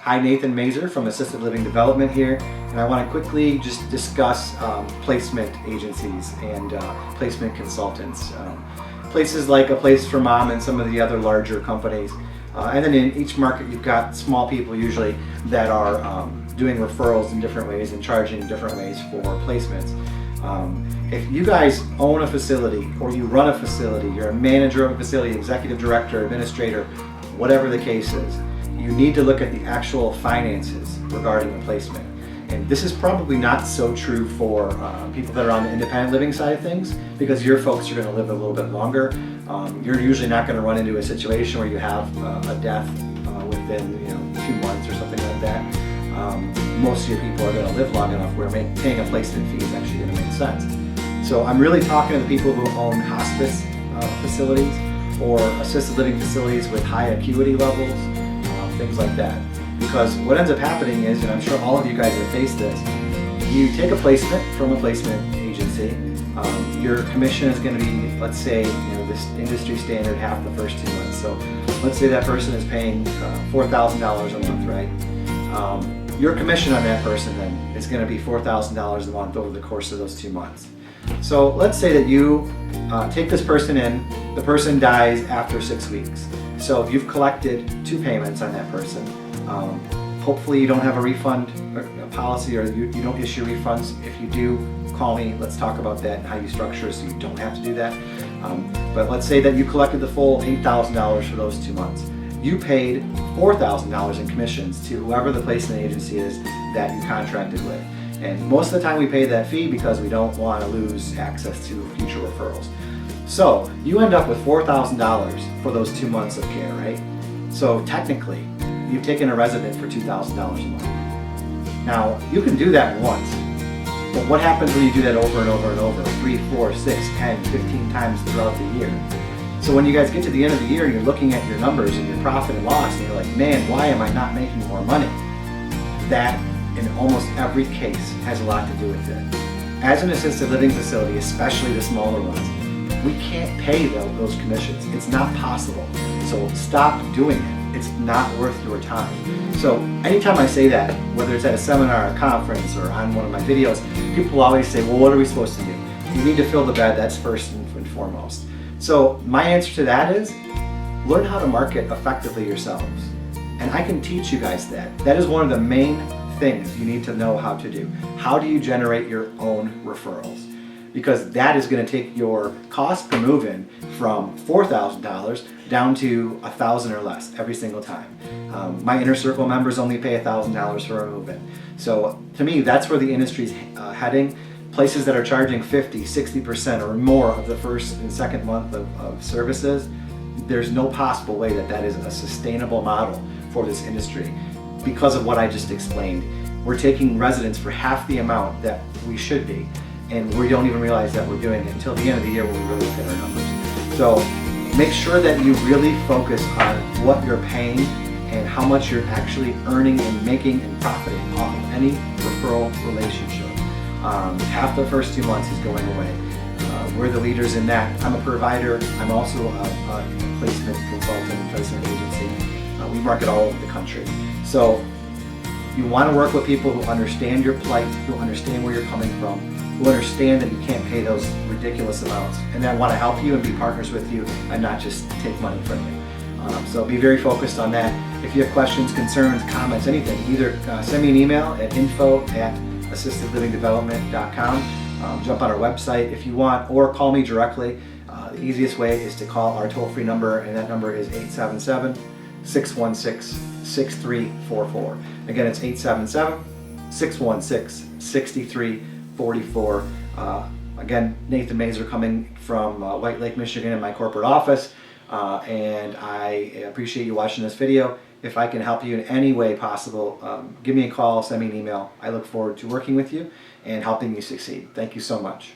Hi, Nathan Mazur from Assisted Living Development here, and I want to quickly just discuss placement agencies and placement consultants. Places like A Place for Mom and some of the other larger companies. And then in each market you've got small people usually that are doing referrals in different ways and charging different ways for placements. If you guys own a facility or you run a facility, you're a manager of a facility, executive director, administrator, whatever the case is, you need to look at the actual finances regarding the placement. And this is probably not so true for people that are on the independent living side of things, because your folks are going to live a little bit longer. You're usually not going to run into a situation where you have a death within 2 months or something like that. Most of your people are going to live long enough where paying a placement fee is actually going to make sense. So I'm really talking to the people who own hospice facilities or assisted living facilities with high acuity levels, things like that. Because what ends up happening is, and I'm sure all of you guys have faced this, you take a placement from a placement agency. Your commission is going to be, let's say, this industry standard, half the first 2 months. So let's say that person is paying $4,000 a month, right? Your commission on that person then is going to be $4,000 a month over the course of those 2 months. So let's say that you take this person in, the person dies after 6 weeks. So if you've collected 2 payments on that person, hopefully you don't have a refund policy, or you don't issue refunds. If you do, call me. Let's talk about that and how you structure it so you don't have to do that. But let's say that you collected the full $8,000 for those 2 months. You paid $4,000 in commissions to whoever the placement agency is that you contracted with. And most of the time we pay that fee because we don't want to lose access to future referrals. So you end up with $4,000 for those 2 months of care, right? So technically, you've taken a resident for $2,000 a month. Now, you can do that once, but what happens when you do that over and over and over, 3, 4, 6, 10, 15 times throughout the year? So when you guys get to the end of the year and you're looking at your numbers and your profit and loss, and you're like, man, why am I not making more money? That, in almost every case, has a lot to do with it. As an assisted living facility, especially the smaller ones, we can't pay those commissions. It's not possible. So stop doing it. It's not worth your time. So anytime I say that, whether it's at a seminar, a conference, or on one of my videos, people always say, well, what are we supposed to do? You need to fill the bed, that's first and foremost. So my answer to that is, learn how to market effectively yourselves. And I can teach you guys that. That is one of the main things you need to know how to do. How do you generate your own referrals? Because that is going to take your cost per move-in from $4,000 down to $1,000 or less every single time. My inner circle members only pay $1,000 for a move-in. So to me, that's where the industry's heading. Places that are charging 50, 60% or more of the first and second month of services, there's no possible way that that is a sustainable model for this industry. Because of what I just explained, we're taking residents for half the amount that we should be, and we don't even realize that we're doing it until the end of the year when we really look at our numbers. So make sure that you really focus on what you're paying and how much you're actually earning and making and profiting off of any referral relationship. Half the first 2 months is going away. We're the leaders in that. I'm a provider. I'm also a placement consultant, placement agency. We market all over the country. So you want to work with people who understand your plight, who understand where you're coming from, who understand that you can't pay those ridiculous amounts, and that want to help you and be partners with you and not just take money from you. So be very focused on that. If you have questions, concerns, comments, anything, either send me an email at info@assistedlivingdevelopment.com. Jump on our website if you want, or call me directly. The easiest way is to call our toll-free number, and that number is 877-616-6344. Again, it's 877-616-6344. Again, Nathan Mazur coming from White Lake, Michigan in my corporate office, and I appreciate you watching this video. If I can help you in any way possible, give me a call, send me an email. I look forward to working with you and helping you succeed. Thank you so much.